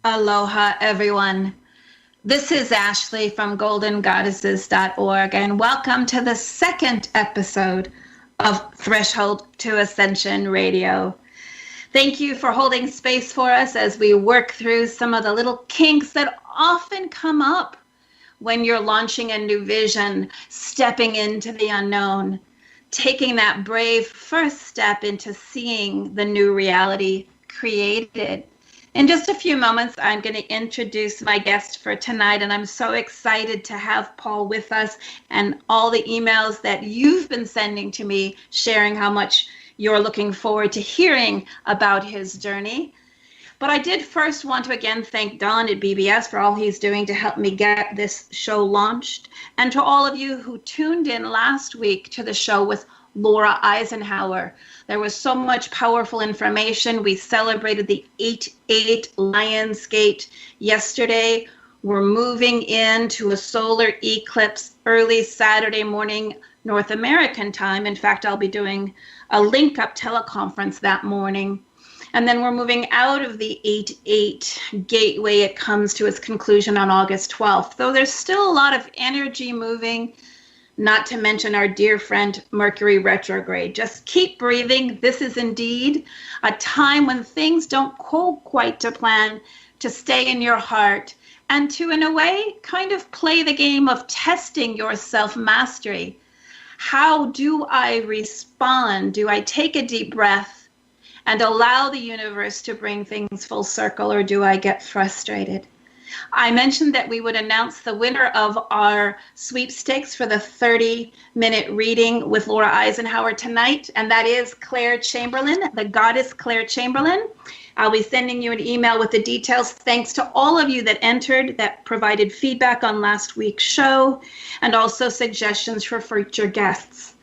Aloha, everyone. This is Ashley from goldengoddesses.org, and welcome to the second episode of Threshold to Ascension Radio. Thank you for holding space for us as we work through some of the little kinks that often come up when you're launching a new vision, stepping into the unknown, taking that brave first step into seeing the new reality created. In just a few moments, I'm going to introduce my guest for tonight, and I'm so excited to have Paul with us and all the emails that you've been sending to me, sharing how much you're looking forward to hearing about his journey. But I did first want to again thank Don at BBS for all he's doing to help me get this show launched, and to all of you who tuned in last week to the show with Laura Eisenhower. There was so much powerful information. We celebrated the 8/8 Lionsgate yesterday. We're moving into a solar eclipse early Saturday morning, North American time. In fact, I'll be doing a link-up teleconference that morning. And then we're moving out of the 8/8 gateway. It comes to its conclusion on August 12th. Though there's still a lot of energy moving, not to mention our dear friend Mercury retrograde. Just keep breathing. This is indeed a time when things don't go quite to plan, to stay in your heart and to, in a way, kind of play the game of testing your self-mastery. How do I respond? Do I take a deep breath and allow the universe to bring things full circle, or do I get frustrated? I mentioned that we would announce the winner of our sweepstakes for the 30-minute reading with Laura Eisenhower tonight, and that is Claire Chamberlain, the goddess Claire Chamberlain. I'll be sending you an email with the details. Thanks to all of you that entered, that provided feedback on last week's show, and also suggestions for future guests.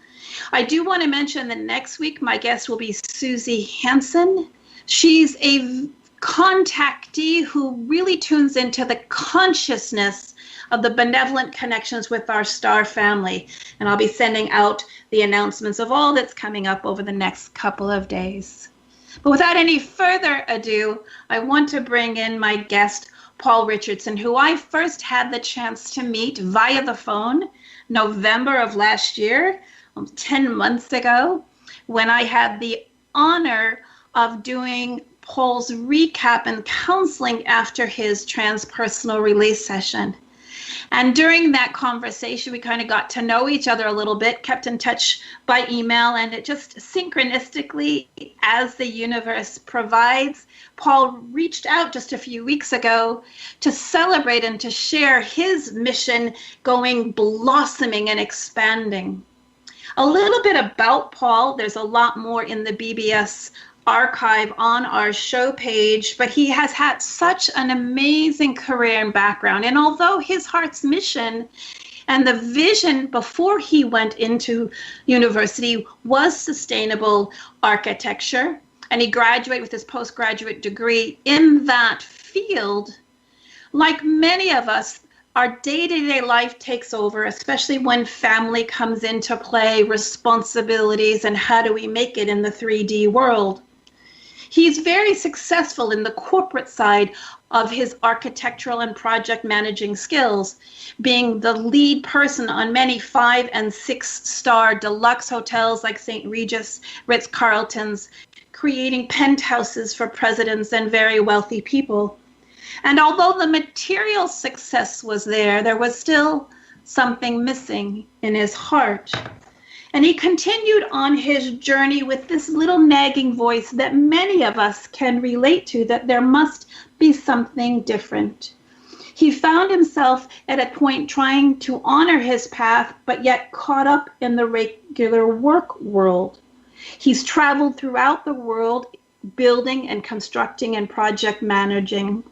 I do want to mention that next week my guest will be Susie Hansen. She's a contactee who really tunes into the consciousness of the benevolent connections with our star family. And I'll be sending out the announcements of all that's coming up over the next couple of days. But without any further ado, I want to bring in my guest, Paul Richardson, who I first had the chance to meet via the phone November of last year, 10 months ago, when I had the honor of doing Paul's recap and counseling after his transpersonal release session. And during that conversation, we kind of got to know each other a little bit, kept in touch by email, and it just synchronistically, as the universe provides, Paul reached out just a few weeks ago to celebrate and to share his mission going blossoming and expanding. A little bit about Paul. There's a lot more in the BBS archive on our show page, but he has had such an amazing career and background. And although his heart's mission and the vision before he went into university was sustainable architecture, and he graduated with his postgraduate degree in that field, like many of us, our day-to-day life takes over, especially when family comes into play, responsibilities, and how do we make it in the 3D world. He's very successful in the corporate side of his architectural and project managing skills, being the lead person on many 5- and 6-star deluxe hotels like St. Regis, Ritz-Carlton's, creating penthouses for presidents and very wealthy people. And although the material success was there, there was still something missing in his heart. And he continued on his journey with this little nagging voice that many of us can relate to, that there must be something different. He found himself at a point trying to honor his path, but yet caught up in the regular work world. He's traveled throughout the world, building and constructing and project managing.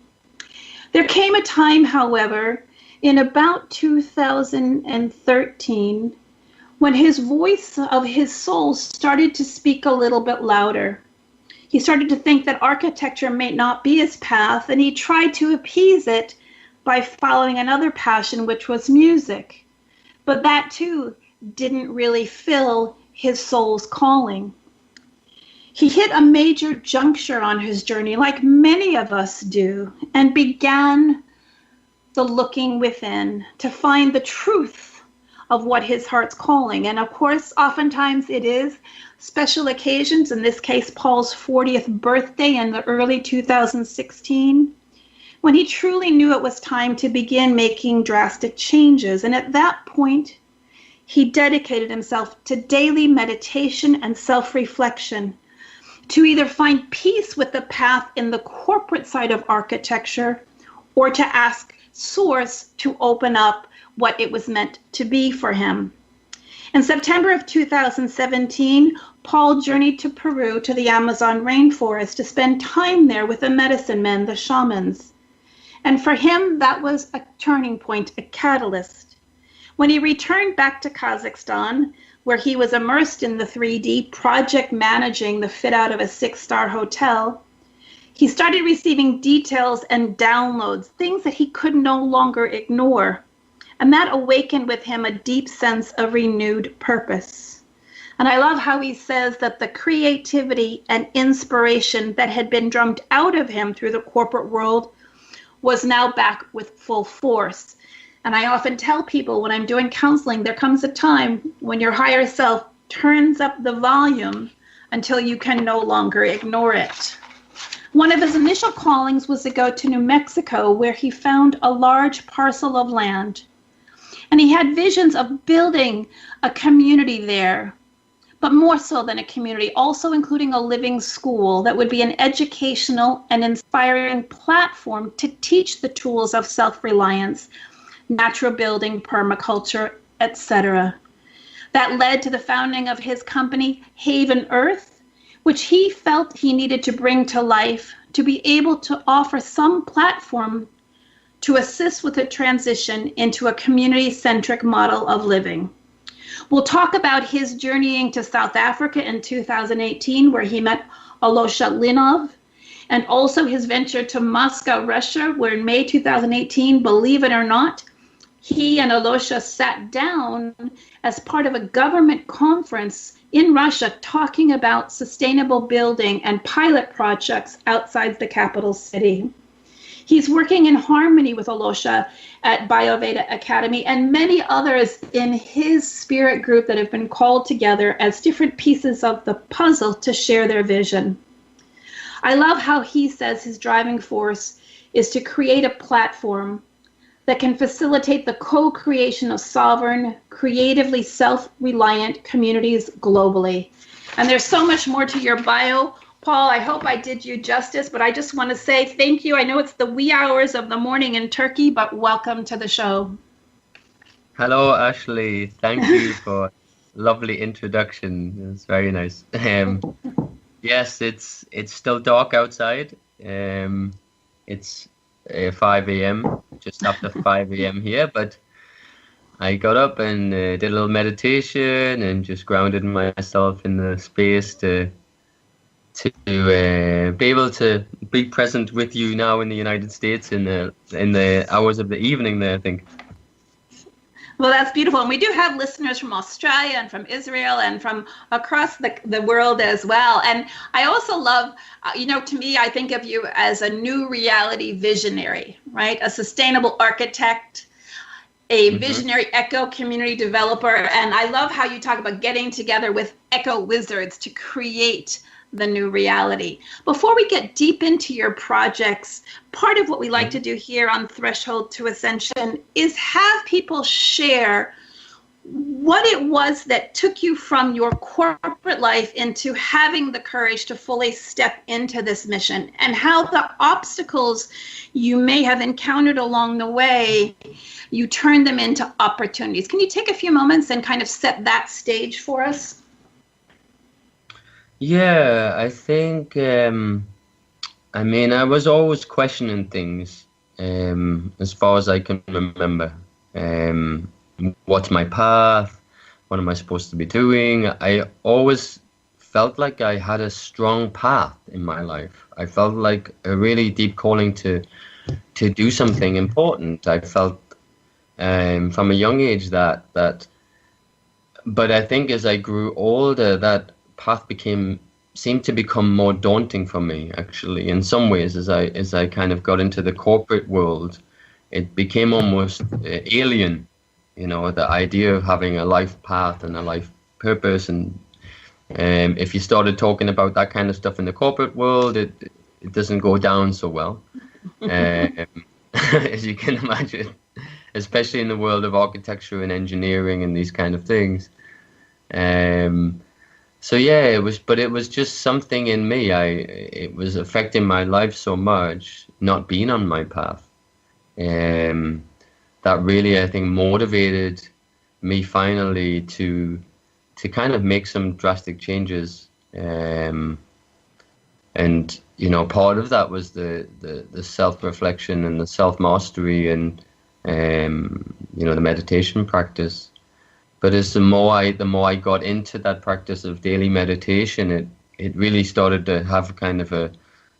There came a time, however, in about 2013, when his voice of his soul started to speak a little bit louder. He started to think that architecture may not be his path, and he tried to appease it by following another passion, which was music. But that too didn't really fill his soul's calling. He hit a major juncture on his journey, like many of us do, and began the looking within to find the truth of what his heart's calling. And of course, oftentimes it is special occasions, in this case, Paul's 40th birthday in the early 2016, when he truly knew it was time to begin making drastic changes. And at that point, he dedicated himself to daily meditation and self-reflection to either find peace with the path in the corporate side of architecture or to ask Source to open up what it was meant to be for him. In September of 2017, Paul journeyed to Peru, to the Amazon rainforest, to spend time there with the medicine men, the shamans. And for him, that was a turning point, a catalyst. When he returned back to Kazakhstan, where he was immersed in the 3D, project managing the fit out of a 6-star hotel, he started receiving details and downloads, things that he could no longer ignore. And that awakened with him a deep sense of renewed purpose. And I love how he says that the creativity and inspiration that had been drummed out of him through the corporate world was now back with full force. And I often tell people when I'm doing counseling, there comes a time when your higher self turns up the volume until you can no longer ignore it. One of his initial callings was to go to New Mexico, where he found a large parcel of land. And he had visions of building a community there, but more so than a community, also including a living school that would be an educational and inspiring platform to teach the tools of self-reliance, natural building, permaculture, etc. That led to the founding of his company, Haven Earth, which he felt he needed to bring to life to be able to offer some platform to assist with the transition into a community-centric model of living. We'll talk about his journeying to South Africa in 2018, where he met Alosha Linov, and also his venture to Moscow, Russia, where in May 2018, believe it or not, he and Alosha sat down as part of a government conference in Russia talking about sustainable building and pilot projects outside the capital city. He's working in harmony with Alosha at Bioveda Academy and many others in his spirit group that have been called together as different pieces of the puzzle to share their vision. I love how he says his driving force is to create a platform that can facilitate the co-creation of sovereign, creatively self-reliant communities globally. And there's so much more to your bio, Paul. I hope I did you justice, but I just want to say thank you. I know it's the wee hours of the morning in Turkey, but welcome to the show. Hello, Ashley. Thank you for lovely introduction. It's very nice. Yes, it's still dark outside. It's 5 a.m., just after 5 a.m. here, but I got up and did a little meditation and just grounded myself in the space to be able to be present with you now in the United States in the hours of the evening there, I think. Well, that's beautiful. And we do have listeners from Australia and from Israel and from across the world as well. And I also love, to me, I think of you as a new reality visionary, right? A sustainable architect, a visionary eco community developer. And I love how you talk about getting together with eco wizards to create the new reality. Before we get deep into your projects, part of what we like to do here on Threshold to Ascension is have people share what it was that took you from your corporate life into having the courage to fully step into this mission, and how the obstacles you may have encountered along the way, you turned them into opportunities. Can you take a few moments and kind of set that stage for us? Yeah, I think, I was always questioning things, as far as I can remember. What's my path? What am I supposed to be doing? I always felt like I had a strong path in my life. I felt like a really deep calling to do something important. I felt from a young age that, but I think as I grew older, that path seemed to become more daunting for me, actually. In some ways, as I kind of got into the corporate world, it became almost alien, the idea of having a life path and a life purpose. And if you started talking about that kind of stuff in the corporate world, it doesn't go down so well, as you can imagine, especially in the world of architecture and engineering and these kind of things. So yeah, it was just something in me. It was affecting my life so much, not being on my path. That really, I think, motivated me finally to kind of make some drastic changes. And part of that was the self-reflection and the self-mastery and the meditation practice. But as the more I got into that practice of daily meditation, it really started to have kind of a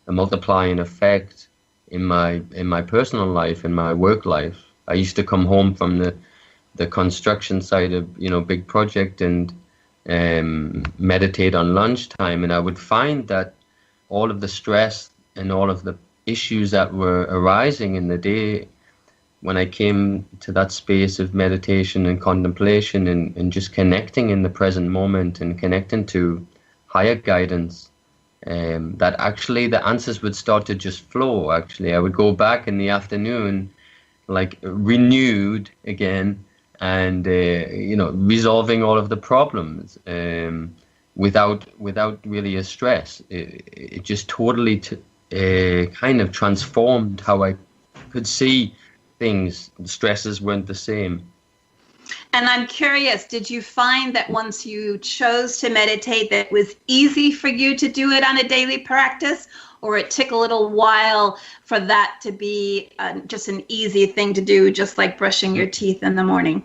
multiplying effect in my personal life, in my work life. I used to come home from the construction side of big project and meditate on lunchtime, and I would find that all of the stress and all of the issues that were arising in the day, when I came to that space of meditation and contemplation and just connecting in the present moment and connecting to higher guidance, that actually the answers would start to just flow. Actually, I would go back in the afternoon, like renewed again, and resolving all of the problems without really a stress. It just totally kind of transformed how I could see things. The stresses weren't the same. And I'm curious, did you find that once you chose to meditate, that it was easy for you to do it on a daily practice, or it took a little while for that to be just an easy thing to do, just like brushing your teeth in the morning?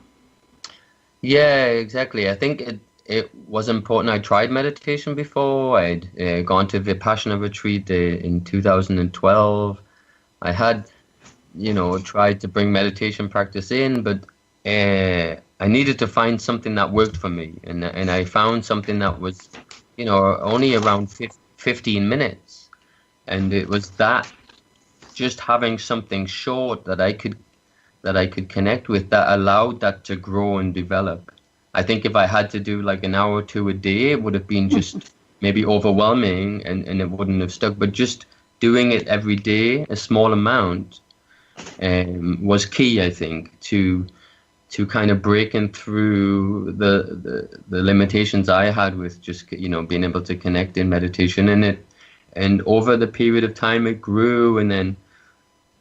Yeah, exactly. I think it was important. I tried meditation before. I'd gone to Vipassana retreat in 2012. I had tried to bring meditation practice in, but I needed to find something that worked for me, and I found something that was, only around 15 minutes, and it was that just having something short that I could connect with, that allowed that to grow and develop. I think if I had to do like an hour or two a day, it would have been just maybe overwhelming, and it wouldn't have stuck. But just doing it every day, a small amount, was key, I think, to kind of breaking through the limitations I had with just being able to connect in meditation. And over the period of time, it grew, and then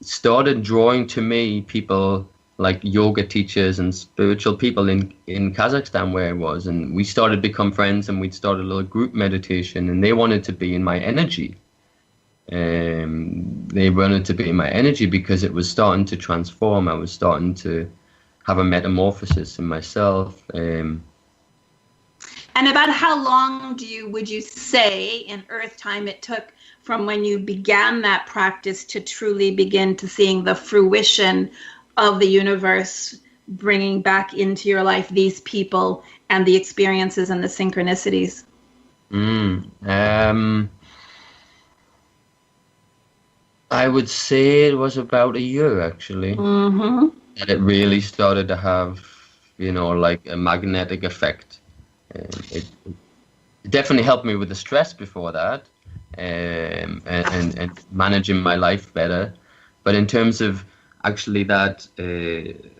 started drawing to me people like yoga teachers and spiritual people in Kazakhstan, where I was, and we started to become friends, and we'd started a little group meditation, and they wanted to be in my energy. They wanted to be in my energy because it was starting to transform. I was starting to have a metamorphosis in myself. And about how long would you say in Earth time it took from when you began that practice to truly begin to seeing the fruition of the universe bringing back into your life these people and the experiences and the synchronicities? I would say it was about a year, actually. Mm-hmm. And it really started to have, like a magnetic effect. It definitely helped me with the stress before that, and managing my life better. But in terms of actually that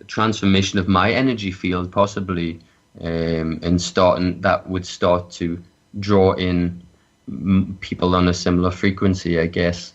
transformation of my energy field, possibly and that would start to draw in people on a similar frequency, I guess.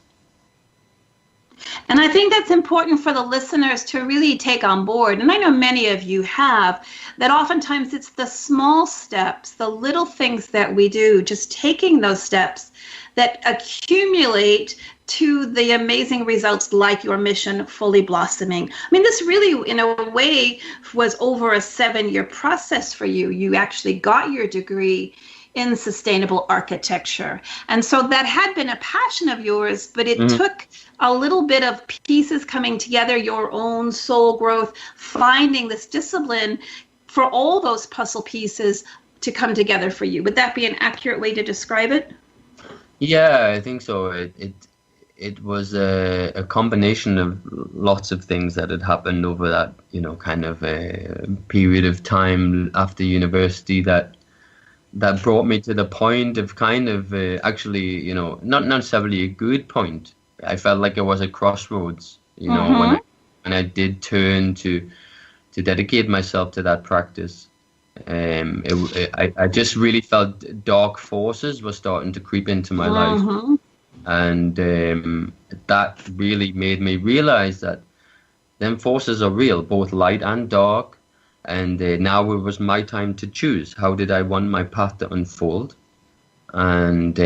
And I think that's important for the listeners to really take on board. And I know many of you have, that oftentimes it's the small steps, the little things that we do, just taking those steps that accumulate to the amazing results like your mission fully blossoming. I mean, this really, in a way, was over a 7-year process for you. You actually got your degree in sustainable architecture. And so that had been a passion of yours, but it took a little bit of pieces coming together, your own soul growth, finding this discipline for all those puzzle pieces to come together for you. Would that be an accurate way to describe it? Yeah, I think so. It was a combination of lots of things that had happened over that, kind of a period of time after university that brought me to the point of kind of actually, not necessarily a good point. I felt like it was a crossroads, when I did turn to dedicate myself to that practice. I just really felt dark forces were starting to creep into my life. And that really made me realize that them forces are real, both light and dark. And now it was my time to choose. How did I want my path to unfold? And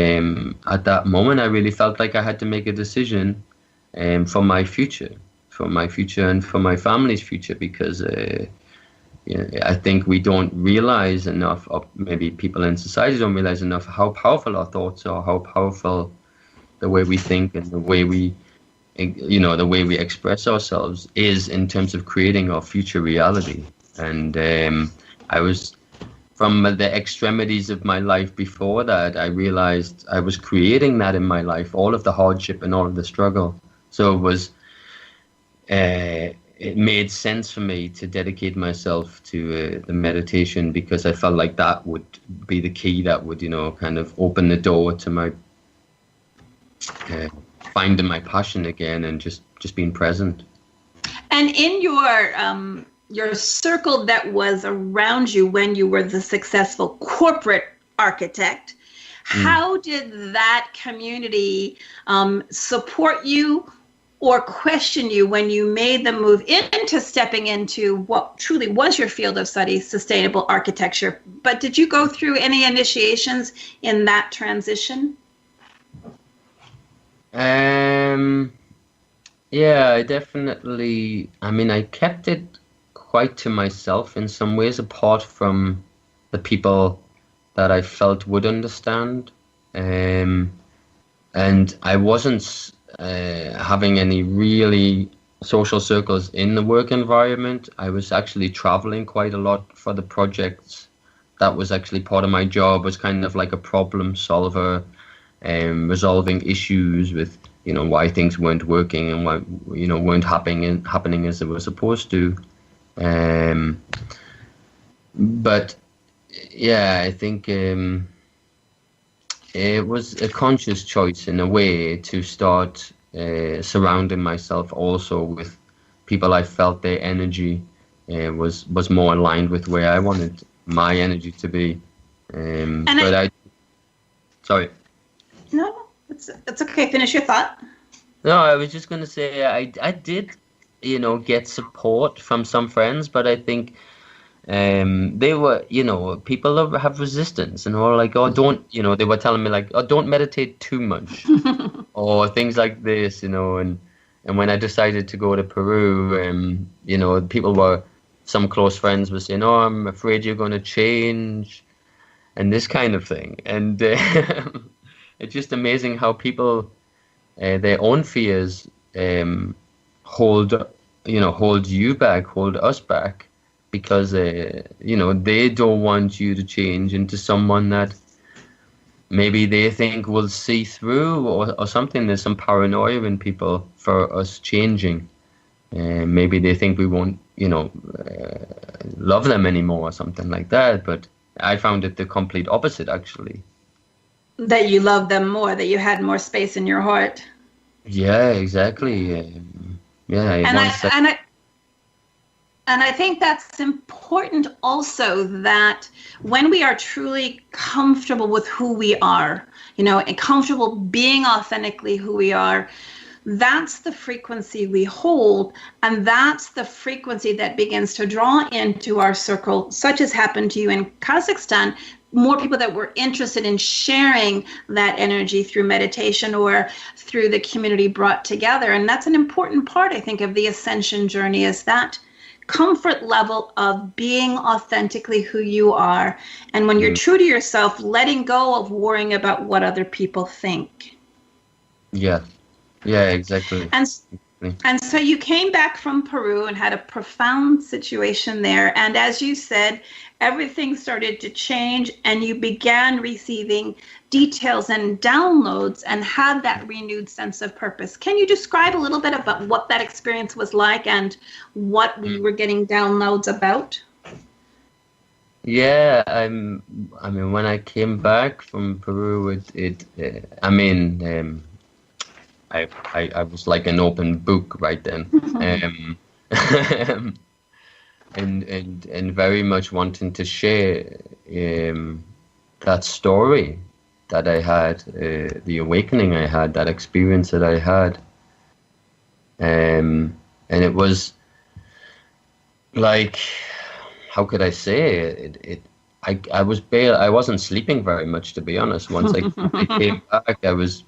at that moment, I really felt like I had to make a decision for my future and for my family's future, because I think we don't realize enough, or maybe people in society don't realize enough, how powerful our thoughts are, how powerful the way we think and the way we express ourselves is in terms of creating our future reality. And I was, from the extremities of my life before that, I realized I was creating that in my life, all of the hardship and all of the struggle. So it made sense for me to dedicate myself to the meditation, because I felt like that would be the key that would, kind of open the door to my finding my passion again and just being present. And in your circle that was around you when you were the successful corporate architect, how did that community support you or question you when you made the move into stepping into what truly was your field of study, sustainable architecture? But did you go through any initiations in that transition? Yeah, I definitely, I kept it quite to myself in some ways, apart from the people that I felt would understand. And I wasn't having any really social circles in the work environment. I was actually traveling quite a lot for the projects. That was actually part of my job, was kind of like a problem solver, resolving issues with, why things weren't working and why, weren't happening as they were supposed to. But yeah, I think it was a conscious choice in a way to start surrounding myself also with people I felt their energy was more aligned with where I wanted my energy to be. Sorry. No, it's okay. Finish your thought. No, I was just going to say I did, get support from some friends, but I think they were, people have resistance and were like, oh, don't, they were telling me like, oh, don't meditate too much or things like this, and when I decided to go to Peru, some close friends were saying, oh, I'm afraid you're going to change and this kind of thing. And it's just amazing how people, their own fears hold you back, hold us back, because they don't want you to change into someone that maybe they think will see through or something. There's some paranoia in people for us changing. Maybe they think we won't, love them anymore or something like that. But I found it the complete opposite, actually. That you loved them more, that you had more space in your heart. Yeah, exactly. And I think that's important also, that when we are truly comfortable with who we are, and comfortable being authentically who we are, that's the frequency we hold. And that's the frequency that begins to draw into our circle, such as happened to you in Kazakhstan. More people that were interested in sharing that energy through meditation or through the community brought together. And that's an important part, I think, of the ascension journey, is that comfort level of being authentically who you are. And when you're true to yourself, letting go of worrying about what other people think. Yeah, exactly. And so you came back from Peru and had a profound situation there. And as you said, everything started to change and you began receiving details and downloads and had that renewed sense of purpose. Can you describe a little bit about what that experience was like and what we were getting downloads about? Yeah, I mean, when I came back from Peru, I was like an open book right then, and very much wanting to share that story that I had, the awakening I had, that experience that I had, and it was like, how could I say it? I wasn't sleeping very much, to be honest. Once I came back, I was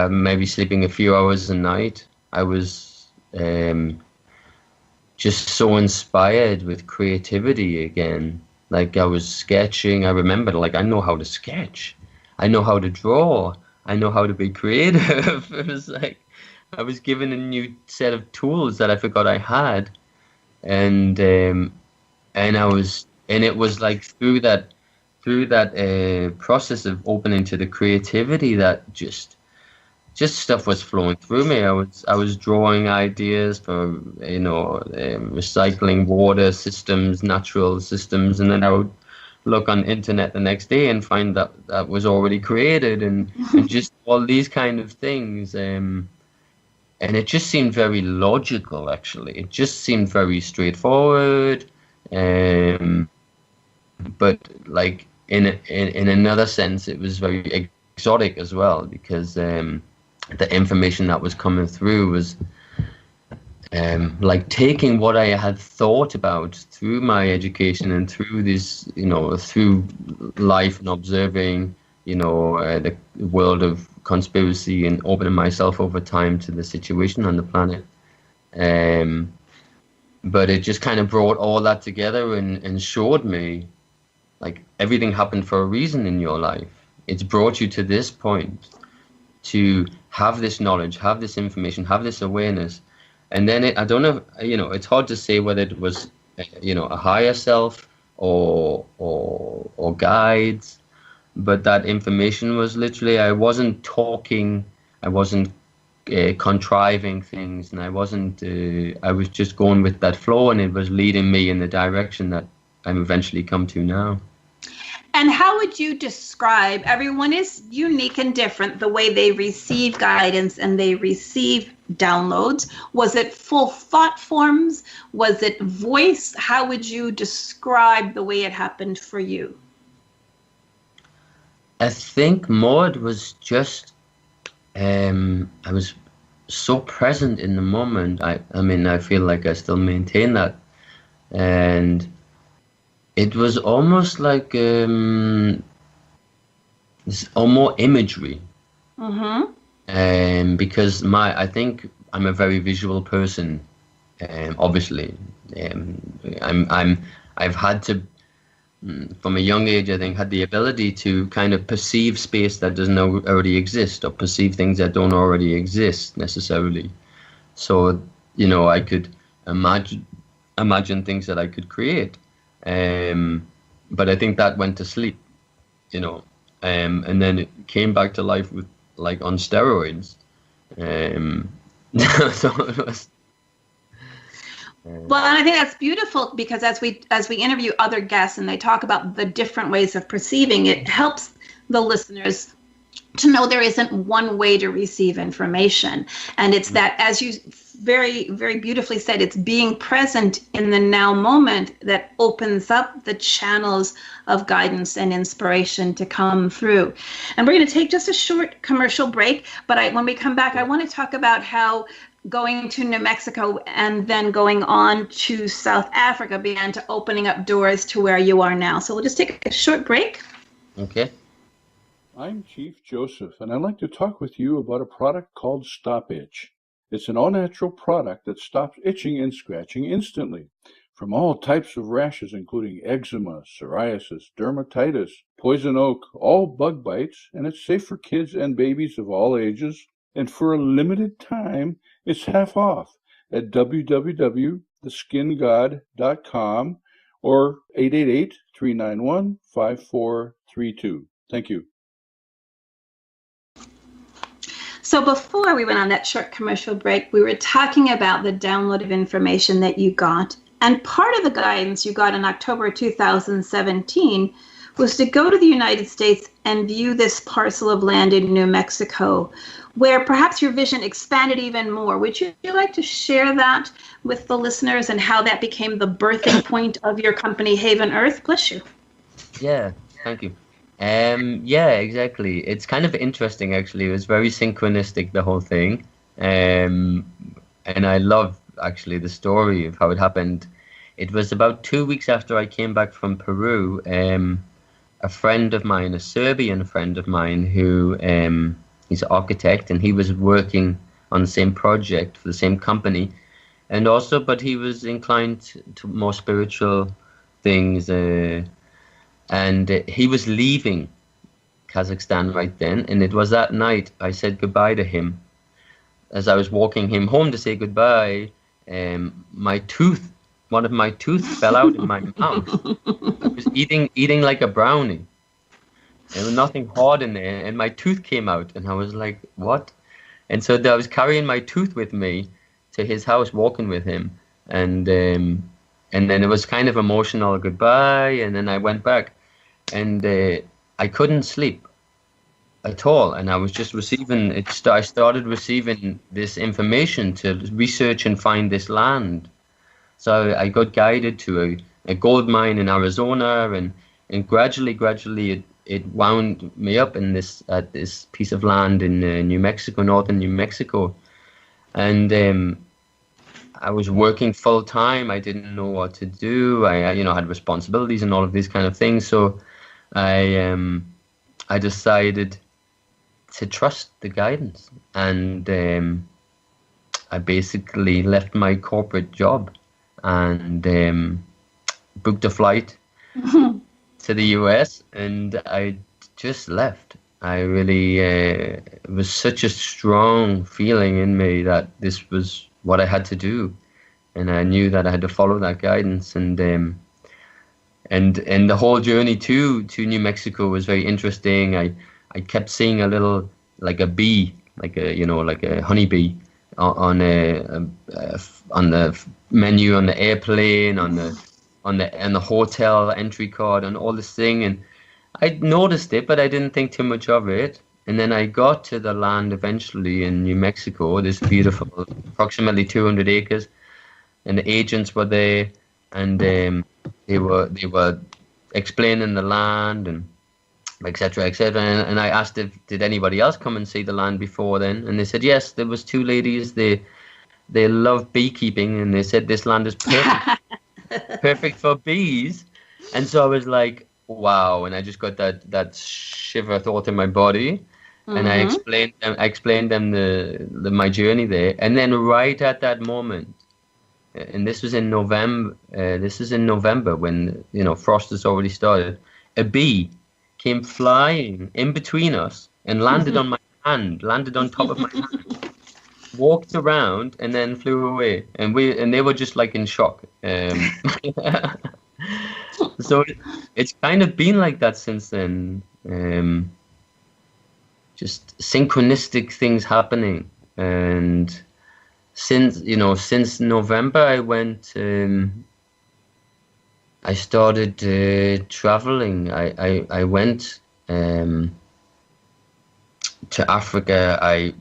maybe sleeping a few hours a night. I was just so inspired with creativity again. Like, I was sketching. I remembered, like, I know how to sketch. I know how to draw. I know how to be creative. It was like I was given a new set of tools that I forgot I had. And it was like through that process of opening to the creativity that just stuff was flowing through me. I was drawing ideas for recycling water systems, natural systems, and then I would look on the internet the next day and find that was already created, and just all these kind of things. And it just seemed very logical, actually. It just seemed very straightforward. But like in another sense, it was very exotic as well, because the information that was coming through was like taking what I had thought about through my education and through this, through life and observing, the world of conspiracy, and opening myself over time to the situation on the planet. But it just kind of brought all that together and showed me, like, everything happened for a reason in your life. It's brought you to this point to have this knowledge, have this information, have this awareness. And then I don't know, it's hard to say whether it was, a higher self or guides, but that information was literally, I wasn't talking, I wasn't contriving things, and I was just going with that flow, and it was leading me in the direction that I'm eventually come to now. And how would you describe, everyone is unique and different, the way they receive guidance and they receive downloads? Was it full thought forms? Was it voice? How would you describe the way it happened for you? I think more it was just, I was so present in the moment. I mean, I feel like I still maintain that. And it was almost like more imagery. Mm-hmm. Because I think I'm a very visual person. Obviously, I've had to, from a young age, I think, had the ability to kind of perceive space that doesn't already exist, or perceive things that don't already exist necessarily. So, I could imagine things that I could create. But I think that went to sleep, and then it came back to life with, like, on steroids. So it was. Well, and I think that's beautiful, because as we interview other guests and they talk about the different ways of perceiving, it helps the listeners to know there isn't one way to receive information. And it's that, as you very, very beautifully said. It's being present in the now moment that opens up the channels of guidance and inspiration to come through. And we're going to take just a short commercial break. But when we come back, I want to talk about how going to New Mexico and then going on to South Africa began to opening up doors to where you are now. So we'll just take a short break. Okay. I'm Chief Joseph, and I'd like to talk with you about a product called Stop Itch. It's an all-natural product that stops itching and scratching instantly from all types of rashes, including eczema, psoriasis, dermatitis, poison oak, all bug bites, and it's safe for kids and babies of all ages. And for a limited time, it's half off at www.theskingod.com or 888-391-5432. Thank you. So before we went on that short commercial break, we were talking about the download of information that you got. And part of the guidance you got in October 2017 was to go to the United States and view this parcel of land in New Mexico, where perhaps your vision expanded even more. Would you like to share that with the listeners and how that became the birthing point of your company, Haven Earth? Bless you. Yeah, thank you. Yeah, exactly. It's kind of interesting, actually. It was very synchronistic, the whole thing. And I love, actually, the story of how it happened. It was about 2 weeks after I came back from Peru. A friend of mine, a Serbian friend of mine, who he's an architect, and he was working on the same project for the same company. And also, but he was inclined to more spiritual things. And he was leaving Kazakhstan right then, and it was that night I said goodbye to him. As I was walking him home to say goodbye, one of my teeth fell out in my mouth. I was eating like a brownie. There was nothing hard in there, and my tooth came out, and I was like, what? And so I was carrying my tooth with me to his house, walking with him, and then it was kind of emotional goodbye, and then I went back, and I couldn't sleep at all, and I was just receiving it. I started receiving this information to research and find this land. So I got guided to a gold mine in Arizona, and gradually it wound me up in this piece of land in New Mexico, northern New Mexico, and I was working full time. I didn't know what to do. I had responsibilities and all of these kind of things. So I decided to trust the guidance, and I basically left my corporate job and booked a flight to the US, and I just left. I really, it was such a strong feeling in me that this was what I had to do, and I knew that I had to follow that guidance, and the whole journey to New Mexico was very interesting. I kept seeing a little, like a bee, like a honeybee on the menu on the airplane, on the hotel entry card, and all this thing, and I noticed it, but I didn't think too much of it. And then I got to the land eventually in New Mexico, this beautiful, approximately 200 acres, and the agents were there, and they were explaining the land and etc. And I asked if did anybody else come and see the land before then, and they said yes. There was two ladies. They love beekeeping, and they said this land is perfect for bees. And so I was like, wow, and I just got that shiver thought in my body. And I explained them my journey there, and then right at that moment, and this was in November. This is in November when frost has already started. A bee came flying in between us and landed on my hand, landed on top of my hand, walked around, and then flew away. And they were just like in shock. So it's kind of been like that since then. Just synchronistic things happening, and since November I went. I started traveling. I went to Africa.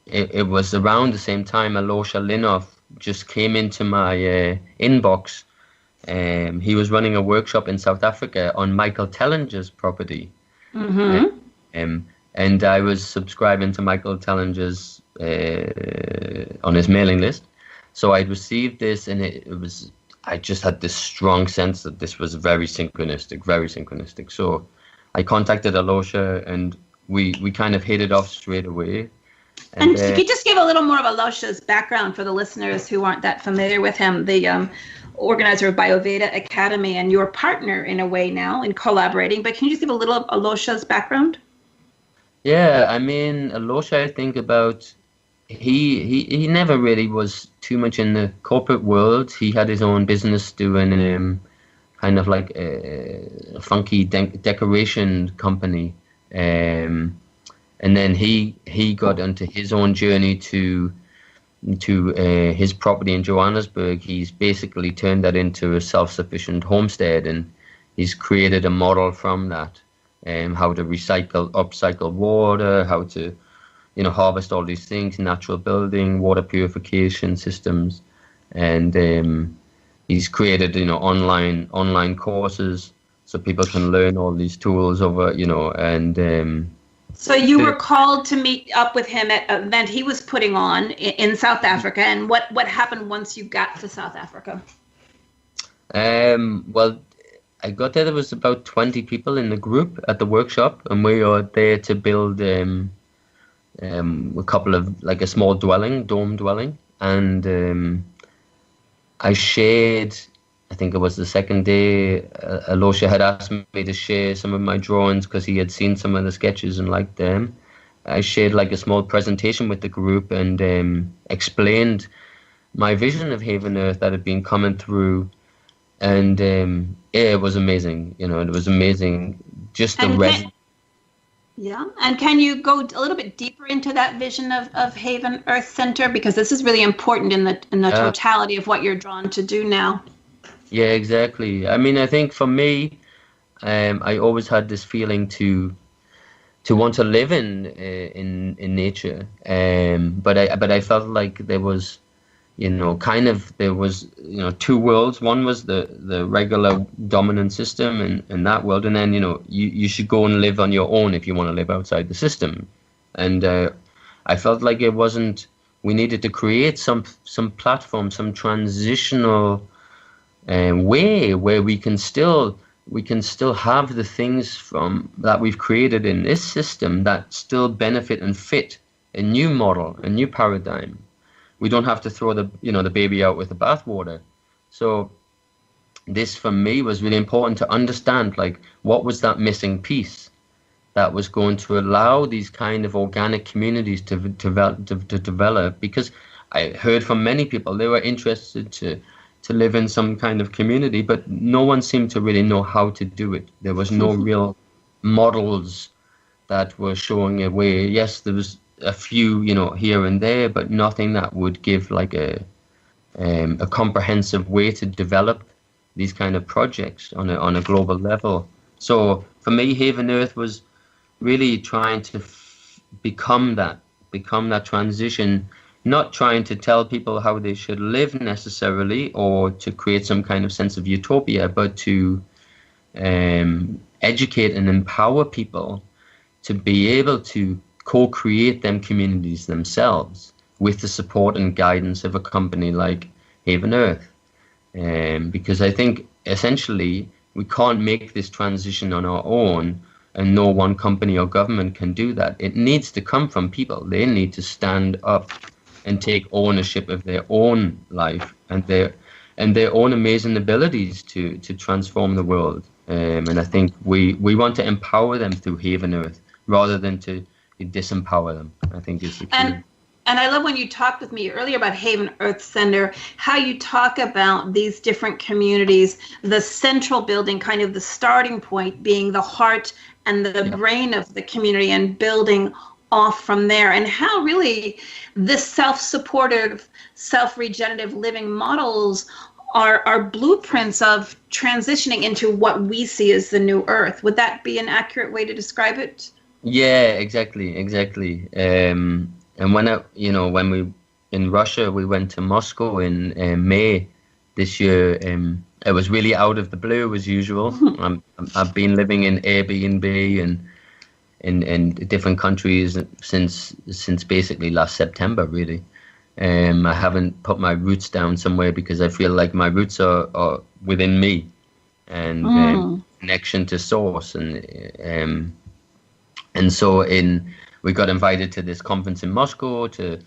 it was around the same time Alosha Linov just came into my inbox. He was running a workshop in South Africa on Michael Tellinger's property. And I was subscribing to Michael Tellinger's on his mailing list. So I'd received this, and I just had this strong sense that this was very synchronistic. So I contacted Alosha, and we kind of hit it off straight away. And if you just give a little more of Alosha's background for the listeners who aren't that familiar with him, the organizer of Bioveda Academy and your partner in a way now in collaborating, but can you just give a little of Alosha's background? Yeah, I mean, Alosha, I think about, he never really was too much in the corporate world. He had his own business doing kind of like a funky decoration company. And then he got onto his own journey to his property in Johannesburg. He's basically turned that into a self-sufficient homestead, and he's created a model from that. How to upcycle water, how to, harvest all these things, natural building, water purification systems, and he's created, online courses so people can learn all these tools over, and. So you were called to meet up with him at an event he was putting on in South Africa, and what happened once you got to South Africa? Well, I got there was about 20 people in the group at the workshop, and we were there to build a couple of, like a small dome dwelling, and I shared, I think it was the second day, Alosha had asked me to share some of my drawings because he had seen some of the sketches and liked them. I shared like a small presentation with the group and explained my vision of Haven Earth that had been coming through. And it was amazing, it was amazing. Just the Yeah, and can you go a little bit deeper into that vision of Haven Earth Center, because this is really important in the totality of what you're drawn to do now. Yeah, exactly. I mean, I think for me, I always had this feeling to want to live in nature, but I felt like there was, there was, two worlds. One was the regular dominant system in that world, and then you should go and live on your own if you want to live outside the system. And I felt like it wasn't. We needed to create some platform, some transitional way where we can still have the things from that we've created in this system that still benefit and fit a new model, a new paradigm. We don't have to throw the baby out with the bathwater. So this for me was really important to understand, like, what was that missing piece that was going to allow these kind of organic communities to develop, because I heard from many people they were interested to live in some kind of community, but no one seemed to really know how to do it. There was no real models that were showing a way. Yes, there was a few, here and there, but nothing that would give like a comprehensive way to develop these kind of projects on a global level. So for me, Haven Earth was really trying to become that transition. Not trying to tell people how they should live necessarily, or to create some kind of sense of utopia, but to educate and empower people to be able to co-create them communities themselves with the support and guidance of a company like Haven Earth. Because I think essentially we can't make this transition on our own, and no one company or government can do that. It needs to come from people. They need to stand up and take ownership of their own life and their own amazing abilities to transform the world. And I think we want to empower them through Haven Earth rather than to disempower them, I think is the key. And I love when you talked with me earlier about Haven Earth Center, how you talk about these different communities, the central building, kind of the starting point being the heart and the brain of the community, and building off from there, and how really this self-supportive, self-regenerative living models are blueprints of transitioning into what we see as the new earth. Would that be an accurate way to describe it? Yeah, exactly. And when we in Russia, we went to Moscow in May this year. It was really out of the blue as usual. I've been living in Airbnb and in different countries since basically last September, really. I haven't put my roots down somewhere because I feel like my roots are within me and connection to source. And so we got invited to this conference in Moscow to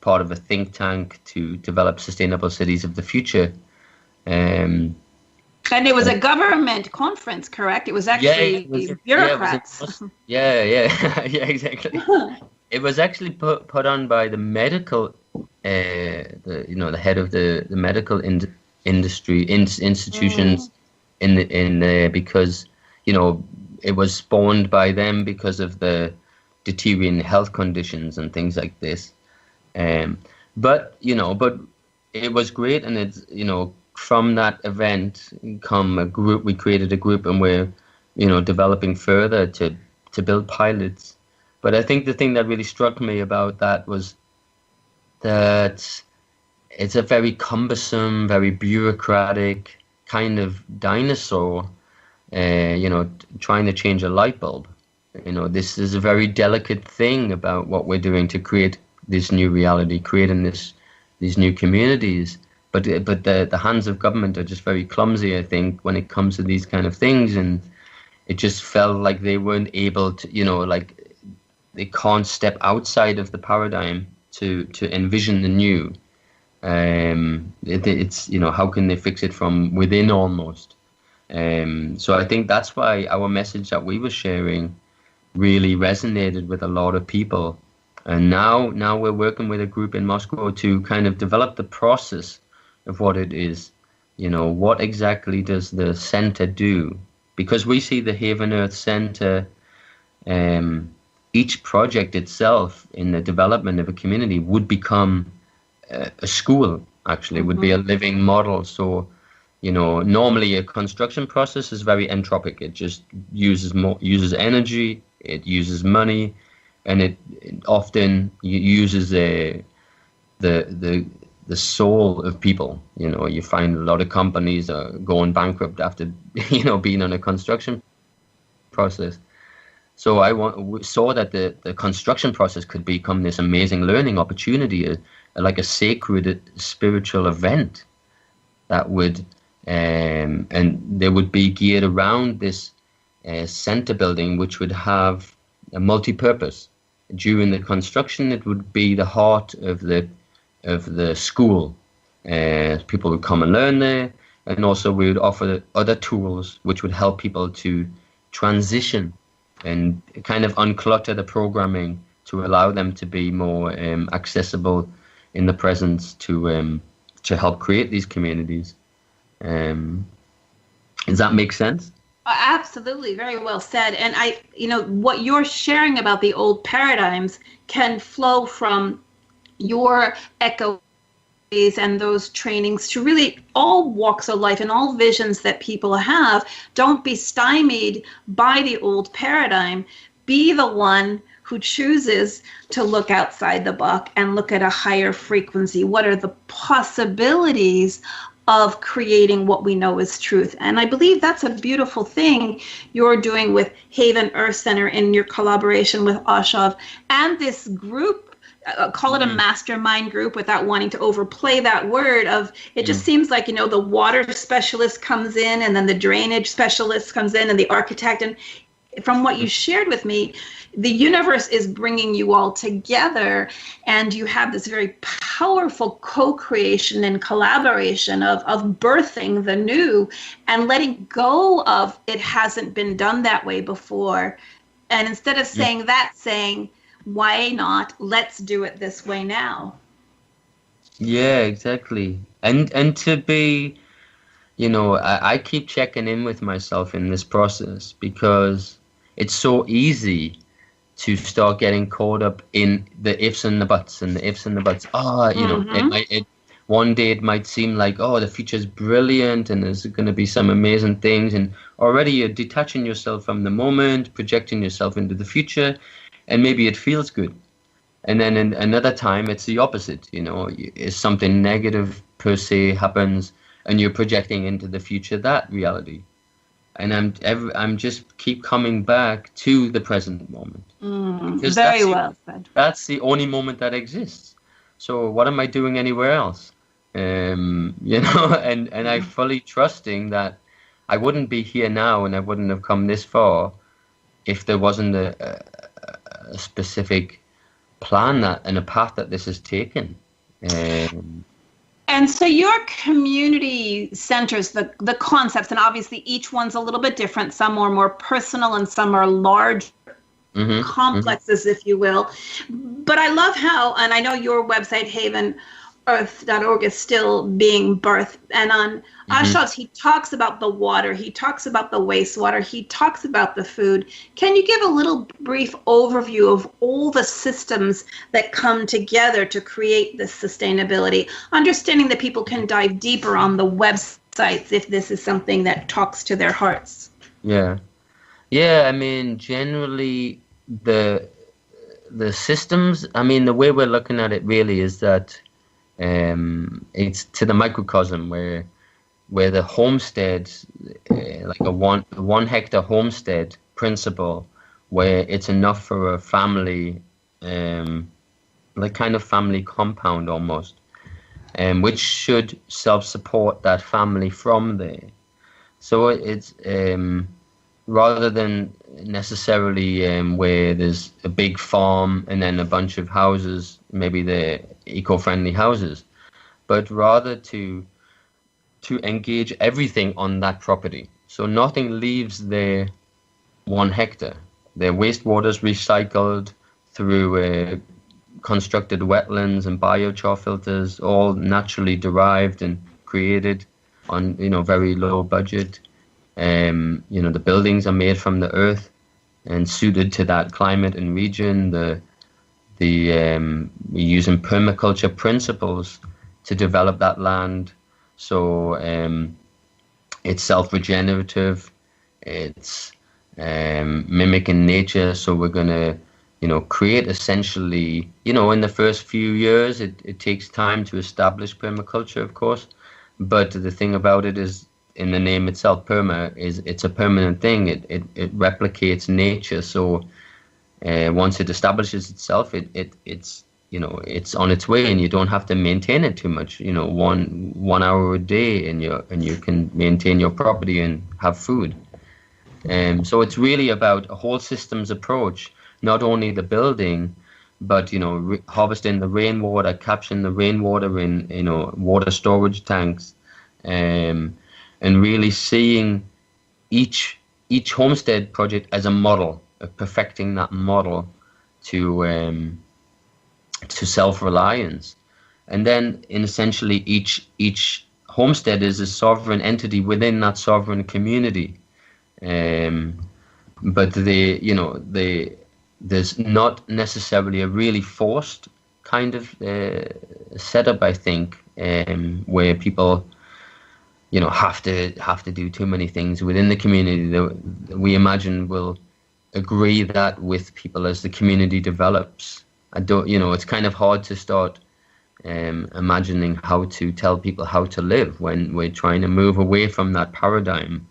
part of a think tank to develop sustainable cities of the future. And it was a government conference, correct? It was actually bureaucrats. Yeah, exactly. It was actually put on by the medical, the head of the medical industry institutions because it was spawned by them because of the deteriorating health conditions and things like this. But it was great, and it's from that event come a group. We created a group, and we're developing further to build pilots. But I think the thing that really struck me about that was that it's a very cumbersome, very bureaucratic kind of dinosaur, trying to change a light bulb. This is a very delicate thing about what we're doing to create this new reality, creating these new communities. But the hands of government are just very clumsy, I think, when it comes to these kind of things. And it just felt like they weren't able to, they can't step outside of the paradigm to envision the new. It's how can they fix it from within almost? So I think that's why our message that we were sharing really resonated with a lot of people. And now we're working with a group in Moscow to kind of develop the process of what it is. What exactly does the center do? Because we see the Haven Earth Center, each project itself in the development of a community would become a school, actually, would be a living model. So, normally a construction process is very entropic. It just uses energy, it uses money, and it often uses the soul of people. You find a lot of companies are going bankrupt after being on a construction process. So we saw that the construction process could become this amazing learning opportunity, like a sacred spiritual event that would and they would be geared around this center building, which would have a multi-purpose. During the construction, it would be the heart of the school. People would come and learn there, and also we would offer other tools which would help people to transition and kind of unclutter the programming to allow them to be more accessible in the presence to help create these communities. Does that make sense? Absolutely, very well said. And what you're sharing about the old paradigms can flow from your echo and those trainings to really all walks of life and all visions that people have. Don't be stymied by the old paradigm. Be the one who chooses to look outside the box and look at a higher frequency. What are the possibilities of creating what we know is truth? And I believe that's a beautiful thing you're doing with Haven Earth Center in your collaboration with Ashav and this group. Call it a mastermind group without wanting to overplay that word of it. Just seems like, the water specialist comes in, and then the drainage specialist comes in, and the architect. And from what you shared with me, the universe is bringing you all together, and you have this very powerful co-creation and collaboration of birthing the new and letting go of it hasn't been done that way before. And instead of saying that, saying, why not? Let's do it this way now. Yeah, exactly. And to be, I keep checking in with myself in this process because it's so easy to start getting caught up in the ifs and the buts and the ifs and the buts. One day it might seem like, the future's brilliant and there's going to be some amazing things. And already you're detaching yourself from the moment, projecting yourself into the future. And maybe it feels good, And then in another time, it's the opposite. If something negative per se happens, and you're projecting into the future that reality. And I'm just keep coming back to the present moment. Because Very well said. That's the only moment that exists. So what am I doing anywhere else? And I fully trusting that I wouldn't be here now, and I wouldn't have come this far if there wasn't a specific plan and a path that this has taken. And so your community centers the concepts, and obviously each one's a little bit different. Some are more personal and some are large complexes, if you will. But I love how, and I know your website, havenearth.org, is still being birthed. And on Ashl's, he talks about the water, he talks about the wastewater, he talks about the food. Can you give a little brief overview of all the systems that come together to create this sustainability? Understanding that people can dive deeper on the websites if this is something that talks to their hearts. Yeah. I mean, generally, the systems, I mean, the way we're looking at it really is that it's to the microcosm where the homestead, like a 1 hectare homestead principle, where it's enough for a family, like kind of family compound almost, which should self-support that family from there. So it's rather than necessarily where there's a big farm and then a bunch of houses, maybe they're eco-friendly houses, but rather to engage everything on that property. So nothing leaves their 1 hectare. Their wastewater is recycled through constructed wetlands and biochar filters, all naturally derived and created on very low budget. The buildings are made from the earth and suited to that climate and region. We're using permaculture principles to develop that land. So it's self-regenerative, it's mimicking nature. So we're going to, create essentially, in the first few years, it takes time to establish permaculture, of course. But the thing about it is, in the name itself, perma, it's a permanent thing. It replicates nature. So once it establishes itself, it's on its way, and you don't have to maintain it too much. 1 hour a day, and you can maintain your property and have food. So it's really about a whole systems approach, not only the building, but harvesting the rainwater, capturing the rainwater in water storage tanks, and really seeing each homestead project as a model, of perfecting that model to self-reliance. And then essentially each homestead is a sovereign entity within that sovereign community. But there's not necessarily a really forced kind of setup, I think, where people have to do too many things within the community. We imagine will agree that with people as the community develops. It's kind of hard to start imagining how to tell people how to live when we're trying to move away from that paradigm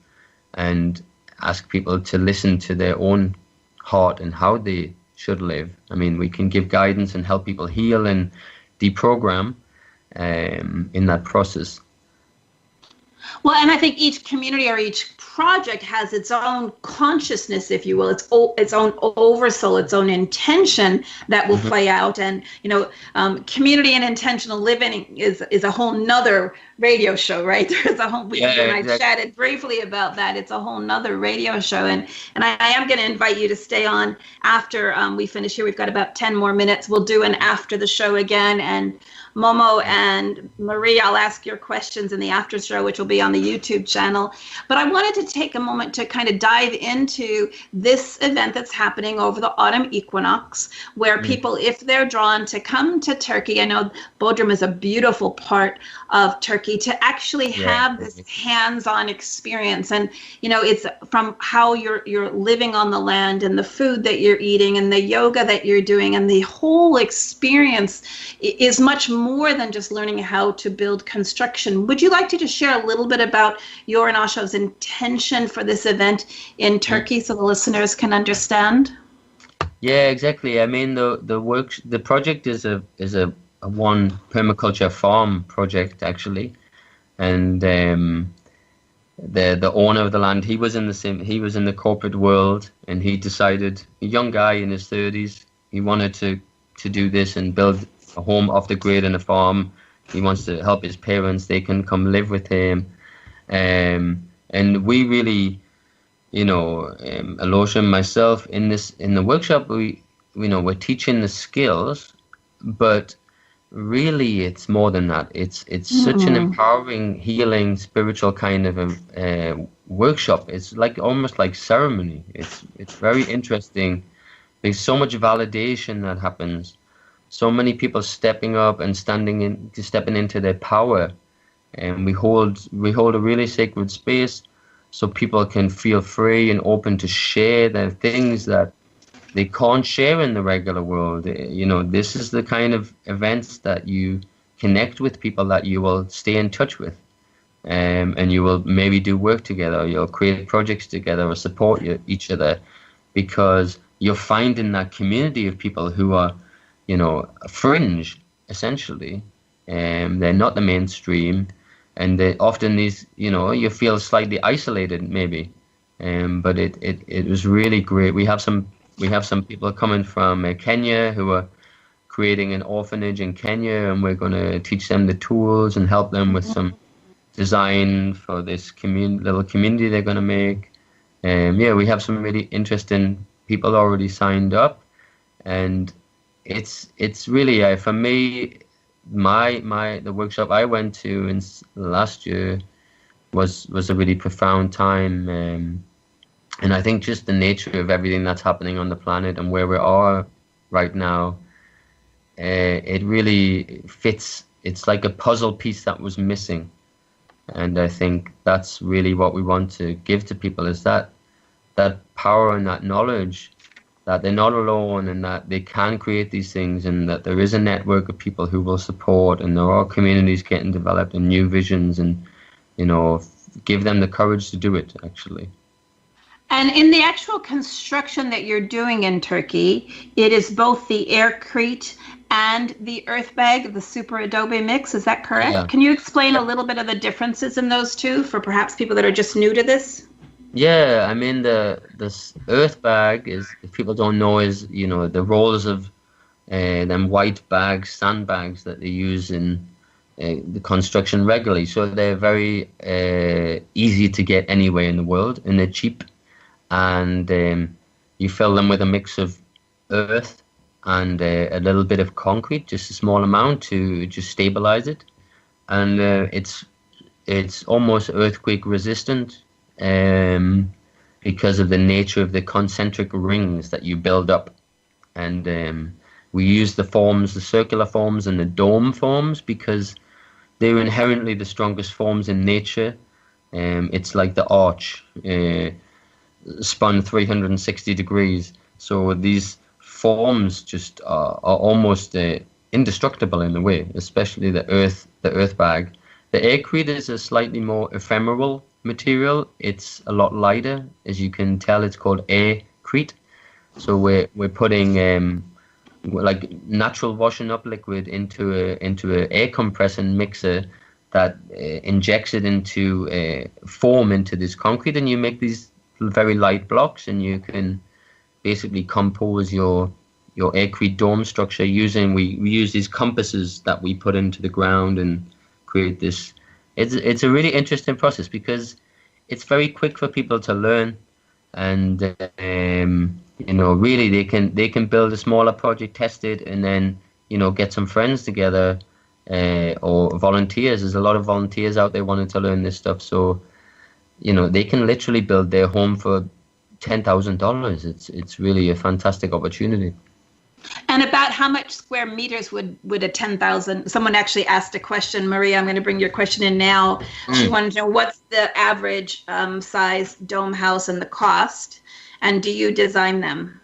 and ask people to listen to their own heart and how they should live. I mean, we can give guidance and help people heal and deprogram in that process. Well, and I think each community or each project has its own consciousness, if you will, its own oversoul, its own intention that will play out. And, community and intentional living is a whole nother radio show, right? There's a whole, I chatted briefly about that. It's a whole nother radio show. And I am going to invite you to stay on after we finish here. We've got about 10 more minutes. We'll do an after the show again. And Momo and Marie, I'll ask your questions in the after show, which will be on the YouTube channel. But I wanted to take a moment to kind of dive into this event that's happening over the autumn equinox, where people, if they're drawn to come to Turkey, I know Bodrum is a beautiful part of Turkey, to actually have this hands-on experience. And, you know, it's from how you're living on the land and the food that you're eating and the yoga that you're doing, and the whole experience is much more than just learning how to build construction. Would you like to just share a little bit about your and Asho's intention for this event in Turkey so the listeners can understand? Yeah, exactly. I mean, the project is a one permaculture farm project, actually, and the owner of the land, he was in the corporate world, and he decided, a young guy in his 30s, he wanted to do this and build a home off the grid and a farm. He wants to help his parents. They can come live with him. And we really, you know, Alosha and myself in the workshop, we're teaching the skills, but really it's more than that. It's such an empowering, healing, spiritual kind of a workshop. It's like almost like ceremony. It's very interesting. There's so much validation that happens. So many people stepping up and stepping into their power, and we hold a really sacred space, so people can feel free and open to share their things that they can't share in the regular world. You know, this is the kind of events that you connect with people that you will stay in touch with, and you will maybe do work together, you'll create projects together or support each other, because you're finding that community of people who are, you know, fringe, essentially. They're not the mainstream, and they often these, you know, you feel slightly isolated maybe, but it was really great. We have some people coming from Kenya who are creating an orphanage in Kenya, and we're going to teach them the tools and help them with some design for this little community they're going to make. We have some really interesting people already signed up, and it's really for me, the workshop I went to last year was a really profound time, and I think just the nature of everything that's happening on the planet and where we are right now, it really fits. It's like a puzzle piece that was missing, and I think that's really what we want to give to people, is that power and that knowledge that they're not alone, and that they can create these things, and that there is a network of people who will support, and there are communities getting developed and new visions, and, you know, give them the courage to do it, actually. And in the actual construction that you're doing in Turkey, it is both the aircrete and the earth bag, the super adobe mix. Is that correct? Yeah. Can you explain a little bit of the differences in those two for perhaps people that are just new to this? Yeah, I mean, this earth bag is, if people don't know, is, you know, the rolls of them white bags, sandbags that they use in the construction regularly. So they're very easy to get anywhere in the world, and they're cheap. And you fill them with a mix of earth and a little bit of concrete, just a small amount to just stabilize it. And it's almost earthquake resistant, because of the nature of the concentric rings that you build up. And we use the circular forms and the dome forms, because they're inherently the strongest forms in nature. It's like the arch spun 360 degrees. So these forms just are almost indestructible in a way, especially the earth bag. The aircrete is a slightly more ephemeral material. It's a lot lighter. As you can tell, it's called aircrete. So we're putting like natural washing up liquid into a air compressor mixer that injects it into foam into this concrete, and you make these very light blocks, and you can basically compose your aircrete dome structure using we use these compasses that we put into the ground and create this. It's a really interesting process, because it's very quick for people to learn, and you know, really they can build a smaller project, test it, and then, you know, get some friends together or volunteers. There's a lot of volunteers out there wanting to learn this stuff. So, they can literally build their home for $10,000. It's really a fantastic opportunity. And about how much square meters would a 10,000? Someone actually asked a question, Maria. I'm going to bring your question in now. She wanted to know what's the average size dome house and the cost, and do you design them?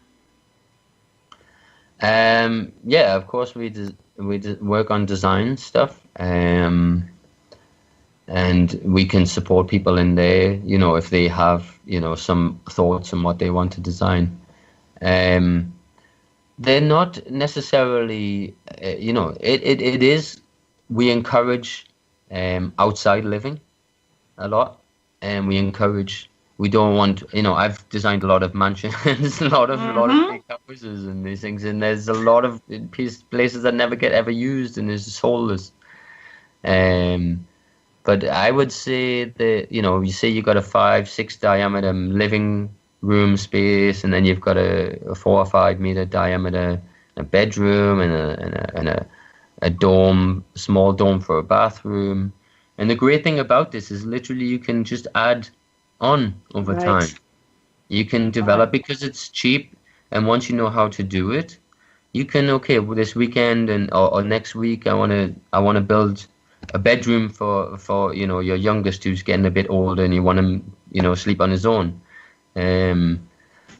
Yeah, of course we work on design stuff, and we can support people in there, if they have, some thoughts on what they want to design. They're not necessarily, it is, we encourage outside living a lot, and we don't want, I've designed a lot of mansions, a lot of big houses and these things, and there's a lot of places that never get ever used, and it's soulless. But I would say that, you say you got a 5-6 diameter living room space, and then you've got a 4 or 5 meter diameter a bedroom and a dome, small dome for a bathroom. And the great thing about this is literally you can just add on over time. You can develop because it's cheap, and once you know how to do it, you can this weekend or next week I want to build a bedroom for your youngest who's getting a bit older and you want him sleep on his own.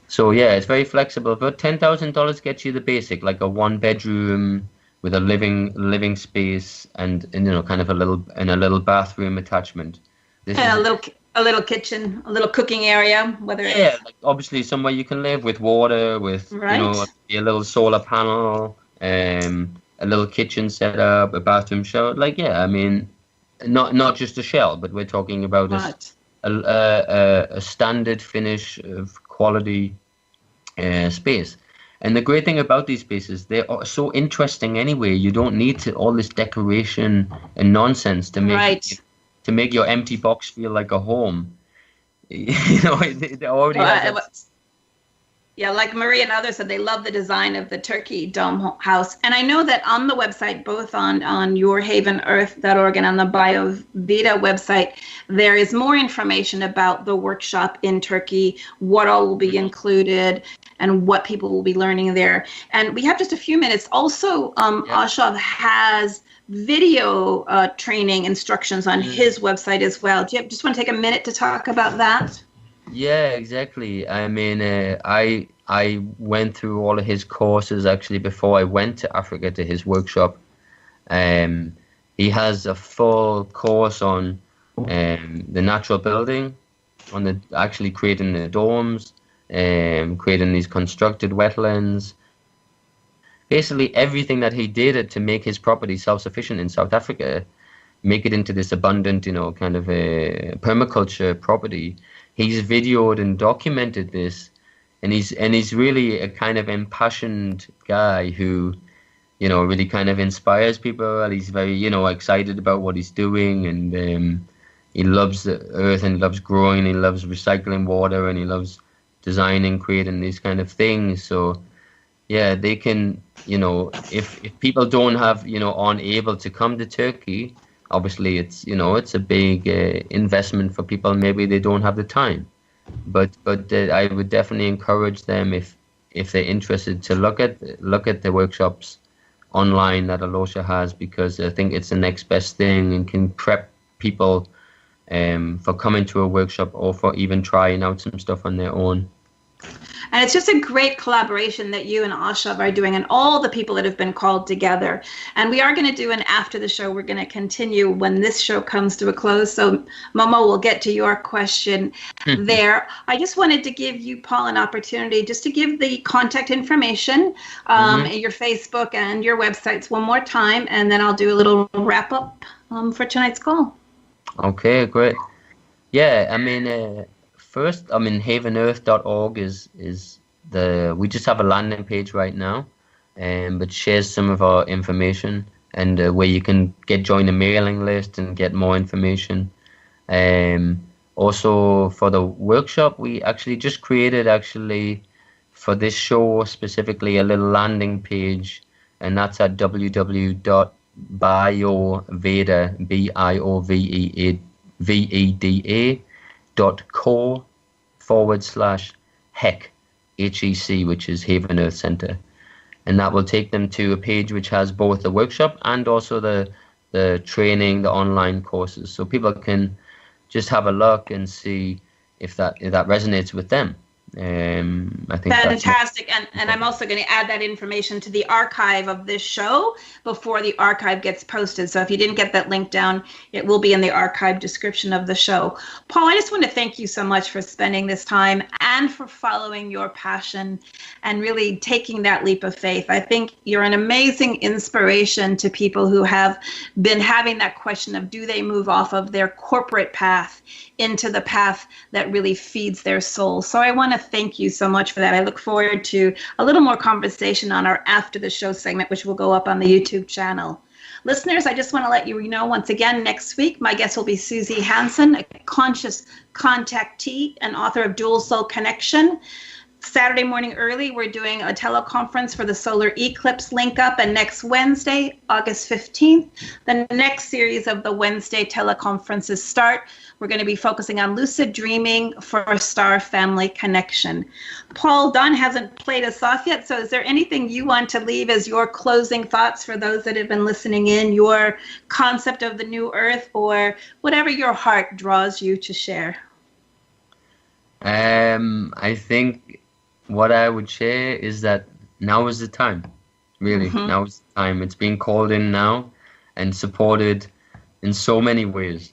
So yeah, it's very flexible, but $10,000 gets you the basic, like a 1-bedroom with a living space and kind of a little bathroom attachment. A little kitchen, a little cooking area, like obviously somewhere you can live with water, with a little solar panel, a little kitchen setup, a bathroom shower. Not just a shell, but we're talking about a standard finish of quality space. And the great thing about these spaces, they are so interesting anyway. You don't need all this decoration and nonsense to make your empty box feel like a home. They already Yeah, like Maria and others said, they love the design of the turkey dome house. And I know that on the website, both on yourhavenearth.org and on the BioVita website, there is more information about the workshop in Turkey, what all will be included, and what people will be learning there. And we have just a few minutes. Also, Ashli has video training instructions on his website as well. Do you just want to take a minute to talk about that? Yeah, exactly. I mean, I went through all of his courses actually before I went to Africa to his workshop. He has a full course on the natural building, on actually creating the domes, creating these constructed wetlands. Basically, everything that he did to make his property self-sufficient in South Africa, make it into this abundant, kind of a permaculture property. He's videoed and documented this, and he's really a kind of impassioned guy who, really kind of inspires people. He's very, excited about what he's doing, and he loves the earth and loves growing. He loves recycling water, and he loves designing, creating these kind of things. So, yeah, they can, if people don't have, aren't able to come to Turkey. Obviously, it's a big investment for people. Maybe they don't have the time, but I would definitely encourage them if they're interested to look at the workshops online that Alosha has, because I think it's the next best thing and can prep people for coming to a workshop or for even trying out some stuff on their own. And it's just a great collaboration that you and Ashli are doing, and all the people that have been called together. And we are going to do an after the show. We're going to continue when this show comes to a close. So, Momo, we'll get to your question there. I just wanted to give you, Paul, an opportunity just to give the contact information, your Facebook and your websites one more time, and then I'll do a little wrap up for tonight's call. Okay, great. Yeah, I mean, first, havenearth.org is we just have a landing page right now, but shares some of our information and where you can join the mailing list and get more information. Also for the workshop, we actually just created for this show specifically a little landing page, and that's at www.yourhavenearth.org. bioveda, bioveda.co/HEC, HEC, which is Haven Earth Center. And that will take them to a page which has both the workshop and also the training, the online courses. So people can just have a look and see if that resonates with them. I think fantastic. And I'm also going to add that information to the archive of this show before the archive gets posted. So if you didn't get that link down, it will be in the archive description of the show. Paul, I just want to thank you so much for spending this time and for following your passion and really taking that leap of faith. I think you're an amazing inspiration to people who have been having that question of, do they move off of their corporate path into the path that really feeds their soul? So I want to thank you so much for that. I look forward to a little more conversation on our After the Show segment, which will go up on the YouTube channel. Listeners, I just want to let you know once again, next week, my guest will be Susie Hansen, a conscious contactee and author of Dual Soul Connection. Saturday morning early, we're doing a teleconference for the solar eclipse link up, and next Wednesday, August 15th, the next series of the Wednesday teleconferences start. We're going to be focusing on lucid dreaming for a star family connection. Paul, Don hasn't played us off yet, so is there anything you want to leave as your closing thoughts for those that have been listening in, your concept of the new earth, or whatever your heart draws you to share? I think what I would share is that now is the time, really. Now is the time. It's being called in now and supported in so many ways.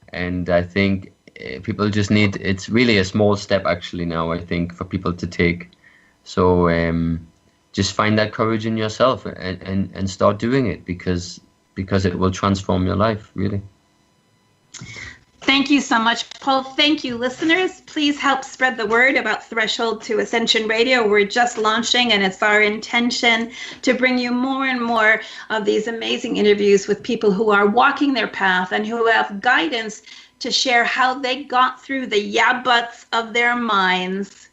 And I think people just need, it's really a small step actually now, I think, for people to take. So just find that courage in yourself and start doing it, because it will transform your life, really. Thank you so much, Paul. Thank you, listeners. Please help spread the word about Threshold to Ascension Radio. We're just launching, and it's our intention to bring you more and more of these amazing interviews with people who are walking their path and who have guidance to share how they got through the yeah-buts of their minds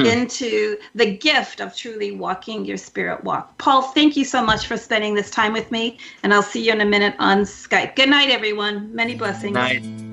into the gift of truly walking your spirit walk. Paul, thank you so much for spending this time with me, and I'll see you in a minute on Skype. Good night, everyone. Many blessings. Good night.